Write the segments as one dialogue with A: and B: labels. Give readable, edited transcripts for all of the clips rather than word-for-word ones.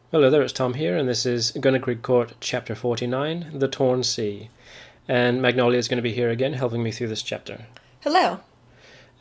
A: Hello there, it's Tom here, and this is Gunnerkrigg Court, Chapter 49, The Torn Sea. And Magnolia is going to be here again, helping me through this chapter.
B: Hello.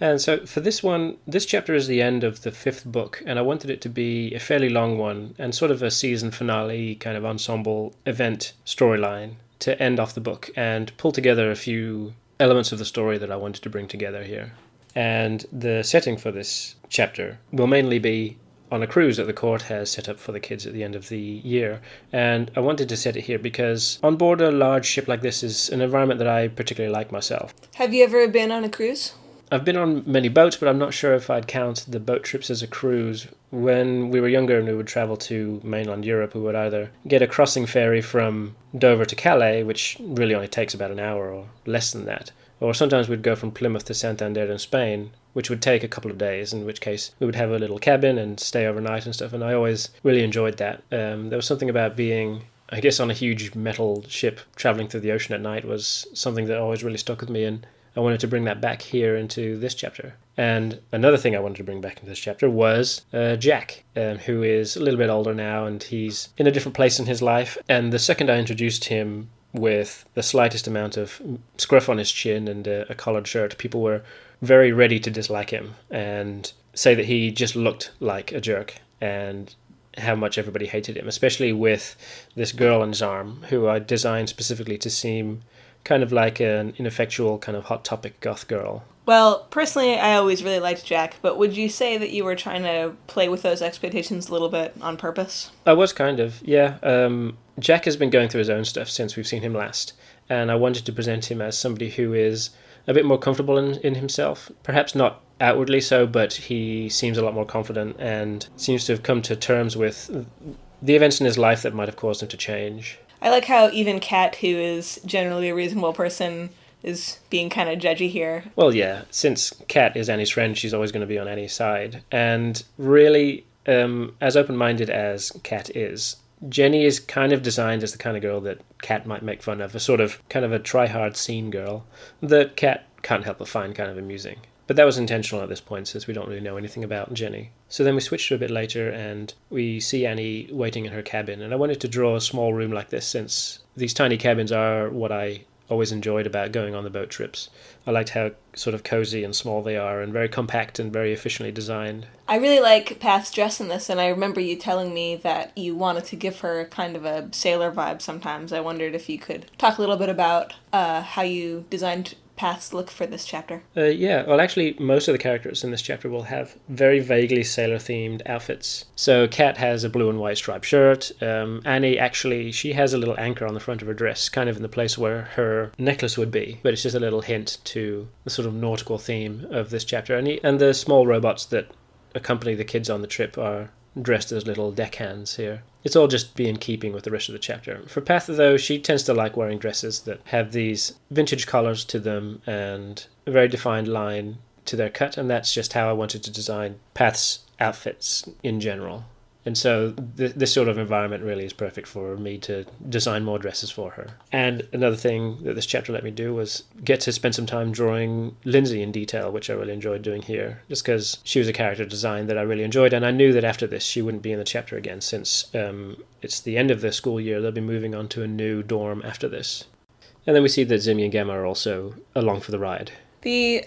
A: And so for this one, this chapter is the end of the fifth book, and I wanted it to be a fairly long one, and sort of a season finale kind of ensemble event storyline to end off the book, and pull together a few elements of the story that I wanted to bring together here. And the setting for this chapter will mainly be on a cruise that the court has set up for the kids at the end of the year. And I wanted to set it here because on board a large ship like this is an environment that I particularly like myself.
B: Have you ever been on a cruise?
A: I've been on many boats, but I'm not sure if I'd count the boat trips as a cruise. When we were younger and we would travel to mainland Europe, we would either get a crossing ferry from Dover to Calais, which really only takes about an hour or less than that, or sometimes we'd go from Plymouth to Santander in Spain, which would take a couple of days, in which case we would have a little cabin and stay overnight and stuff, and I always really enjoyed that. There was something about being, I guess, on a huge metal ship traveling through the ocean at night was something that always really stuck with me, and I wanted to bring that back here into this chapter. And another thing I wanted to bring back into this chapter was Jack, who is a little bit older now, and he's in a different place in his life, and the second I introduced him with the slightest amount of scruff on his chin and a collared shirt, people were very ready to dislike him and say that he just looked like a jerk and how much everybody hated him, especially with this girl on his arm, who I designed specifically to seem kind of like an ineffectual kind of hot topic goth girl.
B: Well, personally, I always really liked Jack, but would you say that you were trying to play with those expectations a little bit on purpose?
A: I was kind of, yeah. Jack has been going through his own stuff since we've seen him last, and I wanted to present him as somebody who is a bit more comfortable in himself. Perhaps not outwardly so, but he seems a lot more confident and seems to have come to terms with the events in his life that might have caused him to change.
B: I like how even Kat, who is generally a reasonable person, is being kind of judgy here.
A: Well, yeah, since Kat is Annie's friend, she's always going to be on Annie's side. And really, as open-minded as Kat is, Jenny is kind of designed as the kind of girl that Kat might make fun of, a sort of kind of a try-hard scene girl that Kat can't help but find kind of amusing. But that was intentional at this point, since we don't really know anything about Jenny. So then we switch to a bit later, and we see Annie waiting in her cabin. And I wanted to draw a small room like this, since these tiny cabins are what I always enjoyed about going on the boat trips. I liked how sort of cozy and small they are, and very compact and very efficiently designed.
B: I really like Pat's dress in this, and I remember you telling me that you wanted to give her kind of a sailor vibe sometimes. I wondered if you could talk a little bit about how you designed Path's look for this chapter.
A: Yeah, well, actually, most of the characters in this chapter will have very vaguely sailor-themed outfits. So Kat has a blue and white striped shirt. Annie, actually, she has a little anchor on the front of her dress, kind of in the place where her necklace would be. But it's just a little hint to the sort of nautical theme of this chapter. And the small robots that accompany the kids on the trip are dressed as little deckhands here. It's all just be in keeping with the rest of the chapter. For Path, though, she tends to like wearing dresses that have these vintage collars to them and a very defined line to their cut, and that's just how I wanted to design Path's outfits in general. And so this sort of environment really is perfect for me to design more dresses for her. And another thing that this chapter let me do was get to spend some time drawing Lindsay in detail, which I really enjoyed doing here, just because she was a character design that I really enjoyed, and I knew that after this she wouldn't be in the chapter again, since it's the end of the school year. They'll be moving on to a new dorm after this. And then we see that Zimmy and Gemma are also along for the ride.
B: The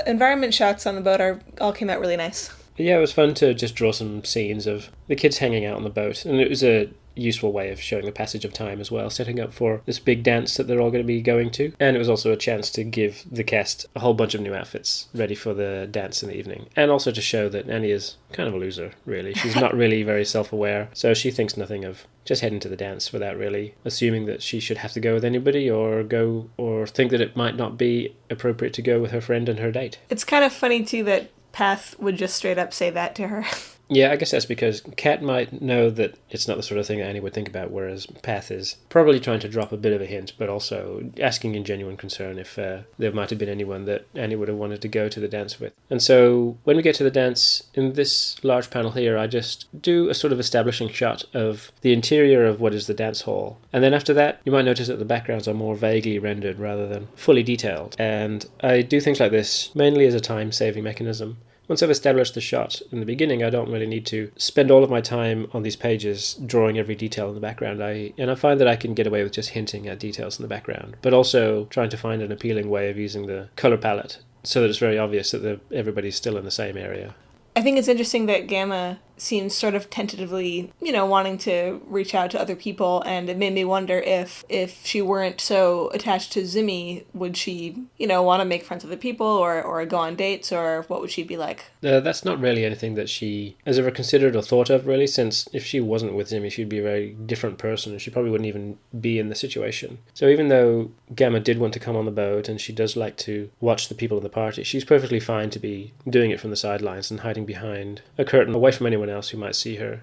B: environment shots on the boat all came out really nice.
A: Yeah, it was fun to just draw some scenes of the kids hanging out on the boat, and it was a useful way of showing the passage of time as well, setting up for this big dance that they're all going to be going to. And it was also a chance to give the cast a whole bunch of new outfits ready for the dance in the evening, and also to show that Annie is kind of a loser, really. She's not really very self-aware, so she thinks nothing of just heading to the dance without really assuming that she should have to go with anybody or think that it might not be appropriate to go with her friend and her date.
B: It's kind of funny, too, that Path would just straight up say that to her.
A: Yeah, I guess that's because Kat might know that it's not the sort of thing that Annie would think about, whereas Path is probably trying to drop a bit of a hint, but also asking in genuine concern if there might have been anyone that Annie would have wanted to go to the dance with. And so when we get to the dance, in this large panel here, I just do a sort of establishing shot of the interior of what is the dance hall. And then after that, you might notice that the backgrounds are more vaguely rendered rather than fully detailed. And I do things like this mainly as a time-saving mechanism, once I've established the shot in the beginning, I don't really need to spend all of my time on these pages drawing every detail in the background. I find that I can get away with just hinting at details in the background, but also trying to find an appealing way of using the color palette so that it's very obvious that everybody's still in the same area.
B: I think it's interesting that Gamma seems sort of tentatively, wanting to reach out to other people, and it made me wonder if she weren't so attached to Zimmy, would she, want to make friends with other people or go on dates, or what would she be like?
A: That's not really anything that she has ever considered or thought of, really, since if she wasn't with Zimmy, she'd be a very different person, and she probably wouldn't even be in the situation. So even though Gamma did want to come on the boat, and she does like to watch the people in the party, she's perfectly fine to be doing it from the sidelines and hiding behind a curtain away from anyone else who might see her.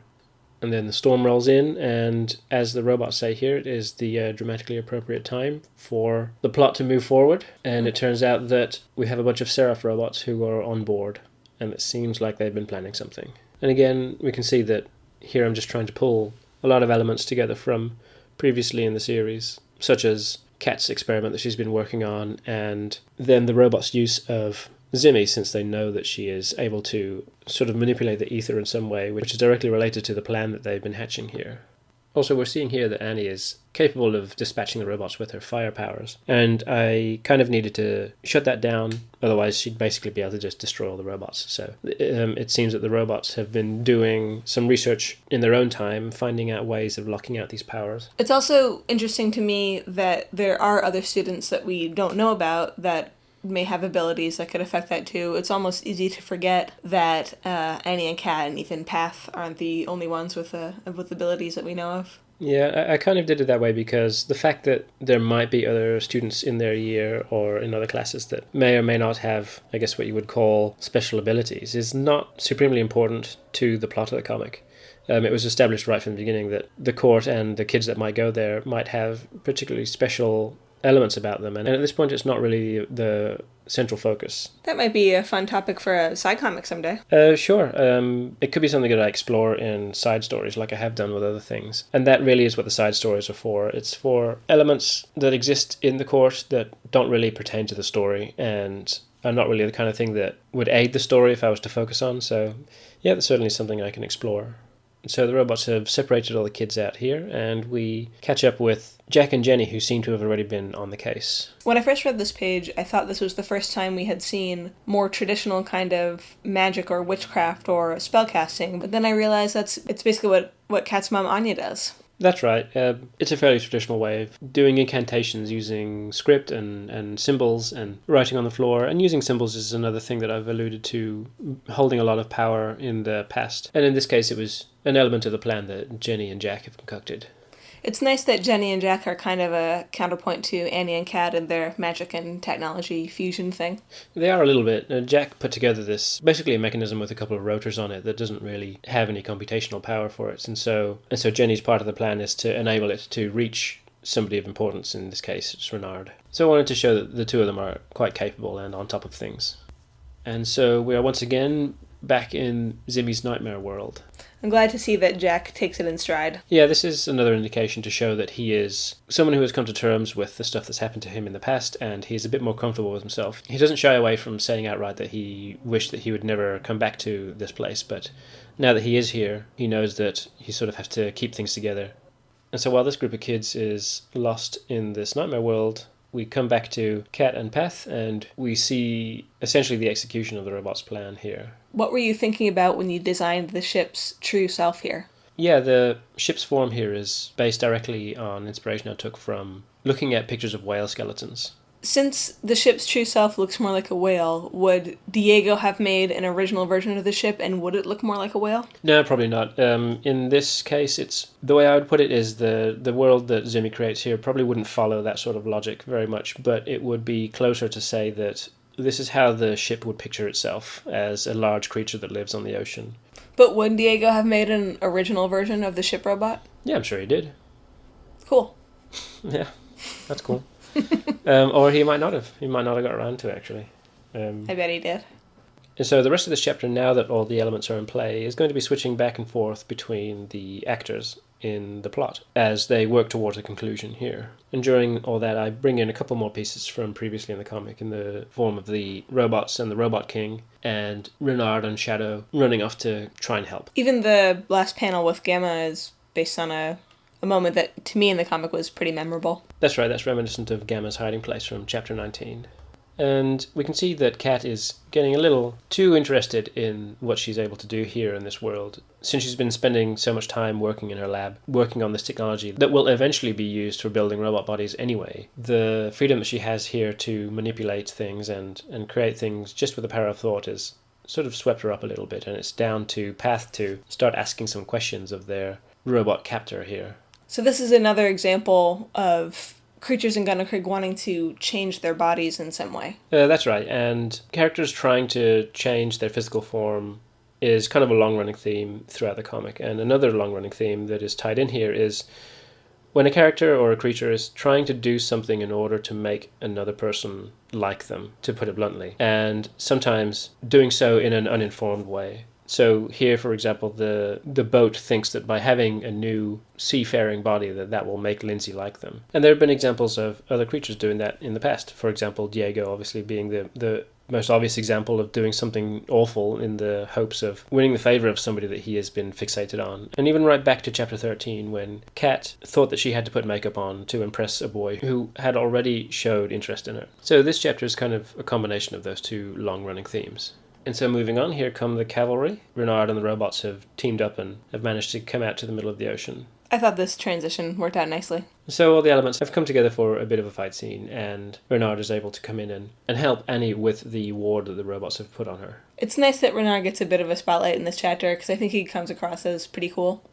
A: And then the storm rolls in, and as the robots say here, it is the dramatically appropriate time for the plot to move forward. And it turns out that we have a bunch of Seraph robots who are on board, and it seems like they've been planning something. And again, we can see that here I'm just trying to pull a lot of elements together from previously in the series, such as Kat's experiment that she's been working on, and then the robots' use of Zimmy, since they know that she is able to sort of manipulate the ether in some way, which is directly related to the plan that they've been hatching here. Also, we're seeing here that Annie is capable of dispatching the robots with her fire powers, and I kind of needed to shut that down, otherwise she'd basically be able to just destroy all the robots. So it seems that the robots have been doing some research in their own time, finding out ways of locking out these powers.
B: It's also interesting to me that there are other students that we don't know about that may have abilities that could affect that too. It's almost easy to forget that Annie and Kat and even Path aren't the only ones with abilities that we know of.
A: Yeah, I kind of did it that way because the fact that there might be other students in their year or in other classes that may or may not have, I guess, what you would call special abilities is not supremely important to the plot of the comic. It was established right from the beginning that the court and the kids that might go there might have particularly special elements about them, and at this point it's not really the central focus.
B: That might be a fun topic for a side comic someday.
A: Sure. It could be something that I explore in side stories like I have done with other things, and that really is what the side stories are for. It's for elements that exist in the court that don't really pertain to the story and are not really the kind of thing that would aid the story if I was to focus on. So yeah, that's certainly something I can explore. So the robots have separated all the kids out here, and we catch up with Jack and Jenny, who seem to have already been on the case.
B: When I first read this page, I thought this was the first time we had seen more traditional kind of magic or witchcraft or spellcasting, but then I realized it's basically what Kat's mom Anya does.
A: That's right. It's a fairly traditional way of doing incantations using script and symbols and writing on the floor. And using symbols is another thing that I've alluded to, holding a lot of power in the past. And in this case, it was an element of the plan that Jenny and Jack have concocted.
B: It's nice that Jenny and Jack are kind of a counterpoint to Annie and Kat and their magic and technology fusion thing.
A: They are a little bit. Jack put together this, basically a mechanism with a couple of rotors on it that doesn't really have any computational power for it. And so Jenny's part of the plan is to enable it to reach somebody of importance, in this case it's Renard. So I wanted to show that the two of them are quite capable and on top of things. And so we are once again back in Zimmy's nightmare world.
B: I'm glad to see that Jack takes it in stride.
A: Yeah, this is another indication to show that he is someone who has come to terms with the stuff that's happened to him in the past, and he's a bit more comfortable with himself. He doesn't shy away from saying outright that he wished that he would never come back to this place, but now that he is here, he knows that he sort of has to keep things together. And so while this group of kids is lost in this nightmare world, we come back to Kat and Path, and we see essentially the execution of the robot's plan here.
B: What were you thinking about when you designed the ship's true self here?
A: Yeah, the ship's form here is based directly on inspiration I took from looking at pictures of whale skeletons.
B: Since the ship's true self looks more like a whale, would Diego have made an original version of the ship, and would it look more like a whale?
A: No, probably not. In this case, it's the way I would put it is the world that Zimmy creates here probably wouldn't follow that sort of logic very much, but it would be closer to say that this is how the ship would picture itself, as a large creature that lives on the ocean.
B: But would Diego have made an original version of the ship robot?
A: Yeah, I'm sure he did.
B: Cool.
A: Yeah, that's cool. Or he might not have. He might not have got around to it, actually.
B: I bet he did.
A: And so the rest of this chapter, now that all the elements are in play, is going to be switching back and forth between the actors. in the plot as they work towards a conclusion here. And during all that, I bring in a couple more pieces from previously in the comic in the form of the robots and the Robot King and Renard and Shadow running off to try and help.
B: Even the last panel with Gamma is based on a moment that, to me in the comic, was pretty memorable.
A: That's right, that's reminiscent of Gamma's hiding place from Chapter 19. And we can see that Kat is getting a little too interested in what she's able to do here in this world, since she's been spending so much time working in her lab, working on this technology that will eventually be used for building robot bodies anyway. The freedom that she has here to manipulate things and create things just with the power of thought is sort of swept her up a little bit, and it's down to Path to start asking some questions of their robot captor here.
B: So this is another example of creatures in Gunnerkrigg wanting to change their bodies in some way.
A: That's right, and characters trying to change their physical form is kind of a long-running theme throughout the comic. And another long-running theme that is tied in here is when a character or a creature is trying to do something in order to make another person like them, to put it bluntly, and sometimes doing so in an uninformed way. So here, for example, the boat thinks that by having a new seafaring body that will make Lindsay like them. And there have been examples of other creatures doing that in the past. For example, Diego obviously being the most obvious example of doing something awful in the hopes of winning the favour of somebody that he has been fixated on. And even right back to Chapter 13, when Kat thought that she had to put makeup on to impress a boy who had already showed interest in her. So this chapter is kind of a combination of those two long-running themes. And so moving on, here come the cavalry. Renard and the robots have teamed up and have managed to come out to the middle of the ocean.
B: I thought this transition worked out nicely.
A: So all the elements have come together for a bit of a fight scene, and Renard is able to come in and help Annie with the ward that the robots have put on her.
B: It's nice that Renard gets a bit of a spotlight in this chapter, because I think he comes across as pretty cool.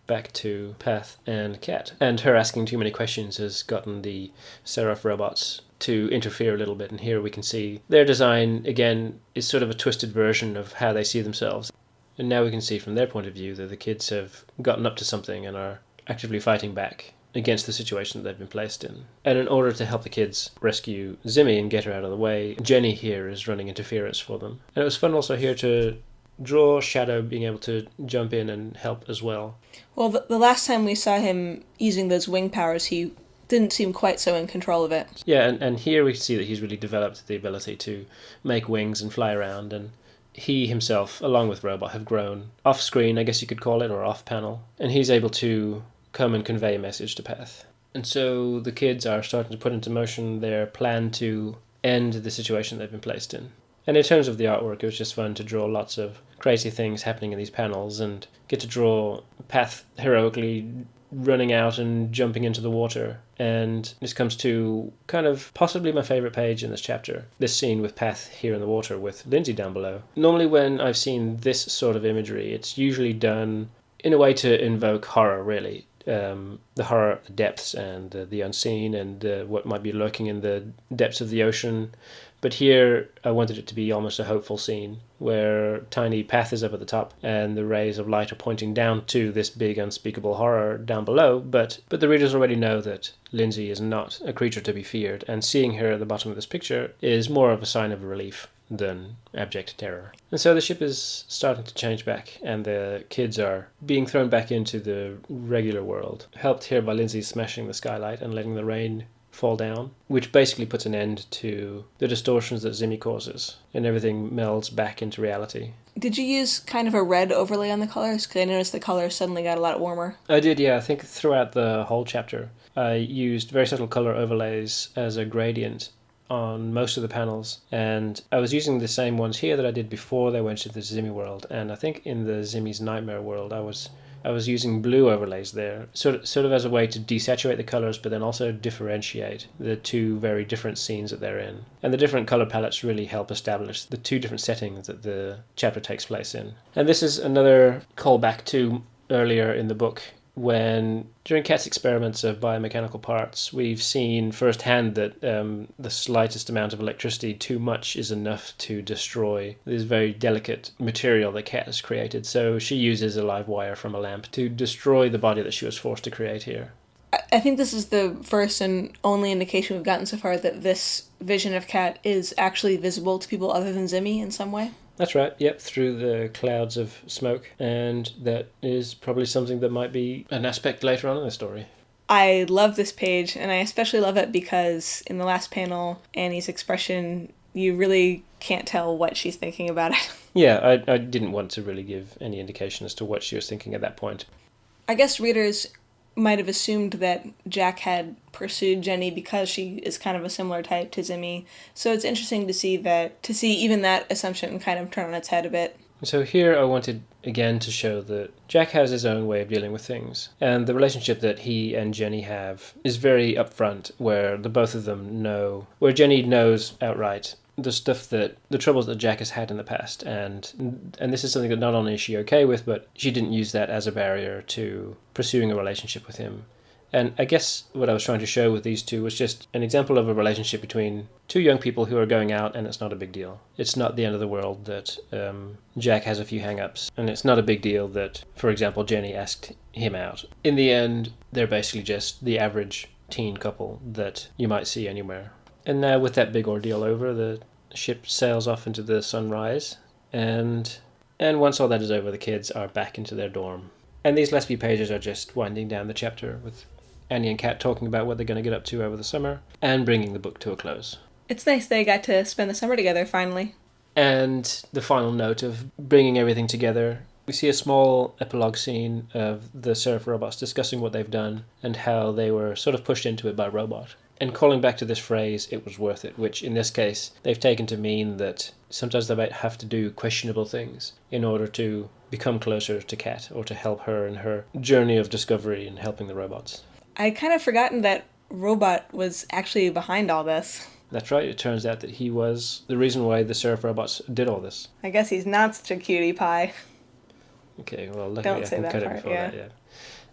A: Back to Path and Kat. And her asking too many questions has gotten the Seraph robots to interfere a little bit, and here we can see their design, again, is sort of a twisted version of how they see themselves. And now we can see from their point of view that the kids have gotten up to something and are actively fighting back against the situation that they've been placed in. And in order to help the kids rescue Zimmy and get her out of the way, Jenny here is running interference for them. And it was fun also here to draw Shadow being able to jump in and help as well.
B: Well, the last time we saw him using those wing powers, he didn't seem quite so in control of it.
A: Yeah, and here we see that he's really developed the ability to make wings and fly around, and he himself, along with Robot, have grown off-screen, I guess you could call it, or off-panel, and he's able to come and convey a message to Path. And so the kids are starting to put into motion their plan to end the situation they've been placed in. And in terms of the artwork, it was just fun to draw lots of crazy things happening in these panels and get to draw Path heroically running out and jumping into the water. And this comes to kind of possibly my favourite page in this chapter, this scene with Path here in the water with Lindsay down below. Normally when I've seen this sort of imagery, it's usually done in a way to invoke horror, really. The horror of the depths and the unseen and what might be lurking in the depths of the ocean. But here I wanted it to be almost a hopeful scene where tiny Path is up at the top and the rays of light are pointing down to this big unspeakable horror down below. But the readers already know that Lindsay is not a creature to be feared, and seeing her at the bottom of this picture is more of a sign of relief than abject terror. And so the ship is starting to change back, and the kids are being thrown back into the regular world, helped here by Lindsay smashing the skylight and letting the rain fall down, which basically puts an end to the distortions that Zimmy causes, and everything melds back into reality.
B: Did you use kind of a red overlay on the colors? Because I noticed the colors suddenly got a lot warmer.
A: I did, yeah. I think throughout the whole chapter, I used very subtle color overlays as a gradient on most of the panels, and I was using the same ones here that I did before they went to the Zimmy world, and I think in the Zimmy's Nightmare world I was using blue overlays there, sort of as a way to desaturate the colours, but then also differentiate the two very different scenes that they're in. And the different colour palettes really help establish the two different settings that the chapter takes place in. And this is another callback to earlier in the book, when during Kat's experiments of biomechanical parts, we've seen firsthand that the slightest amount of electricity, too much, is enough to destroy this very delicate material that Kat has created. So she uses a live wire from a lamp to destroy the body that she was forced to create here.
B: I think this is the first and only indication we've gotten so far that this vision of Kat is actually visible to people other than Zimmy in some way.
A: That's right, yep, through the clouds of smoke, and that is probably something that might be an aspect later on in the story.
B: I love this page, and I especially love it because in the last panel, Annie's expression, you really can't tell what she's thinking about it.
A: Yeah, I didn't want to really give any indication as to what she was thinking at that point.
B: I guess readers might have assumed that Jack had pursued Jenny because she is kind of a similar type to Zimmy. So it's interesting to see even that assumption kind of turn on its head a bit.
A: So here I wanted again to show that Jack has his own way of dealing with things, and the relationship that he and Jenny have is very upfront, where the both of them know, where Jenny knows outright the troubles that Jack has had in the past, and this is something that not only is she okay with, but she didn't use that as a barrier to pursuing a relationship with him. And I guess what I was trying to show with these two was just an example of a relationship between two young people who are going out, and it's not a big deal. It's not the end of the world that Jack has a few hang-ups, and it's not a big deal that, for example, Jenny asked him out. In the end, they're basically just the average teen couple that you might see anywhere. And now with that big ordeal over, the ship sails off into the sunrise, and once all that is over, the kids are back into their dorm. And these last few pages are just winding down the chapter with Annie and Kat talking about what they're going to get up to over the summer and bringing the book to a close.
B: It's nice they got to spend the summer together finally.
A: And the final note of bringing everything together, we see a small epilogue scene of the Seraph robots discussing what they've done and how they were sort of pushed into it by Robot. And calling back to this phrase, it was worth it, which in this case they've taken to mean that sometimes they might have to do questionable things in order to become closer to Kat or to help her in her journey of discovery and helping the robots.
B: I'd kind of forgotten that Robot was actually behind all this.
A: That's right, it turns out that he was the reason why the Seraph robots did all this.
B: I guess he's not such a cutie pie.
A: Okay, well, luckily I can cut it before that, yeah.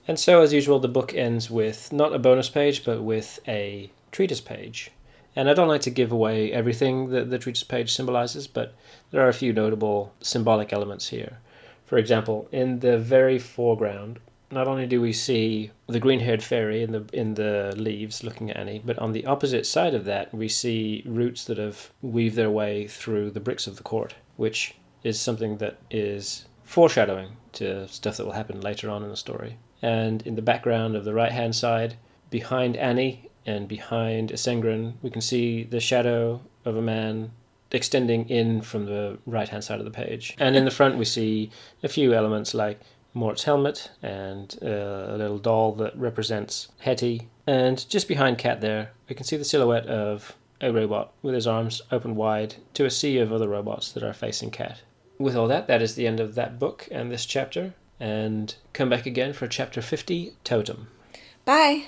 A: And so, as usual, the book ends with not a bonus page, but with a treatise page. And I don't like to give away everything that the treatise page symbolizes, but there are a few notable symbolic elements here. For example, in the very foreground, not only do we see the green-haired fairy in the leaves looking at Annie, but on the opposite side of that, we see roots that have weaved their way through the bricks of the court, which is something that is foreshadowing to stuff that will happen later on in the story. And in the background of the right-hand side, behind Annie and behind Esengrin, we can see the shadow of a man extending in from the right-hand side of the page. And in the front, we see a few elements like Mort's helmet and a little doll that represents Hetty. And just behind Kat there, we can see the silhouette of a robot with his arms open wide to a sea of other robots that are facing Kat. With all that, that is the end of that book and this chapter. And come back again for chapter 50, Totem.
B: Bye!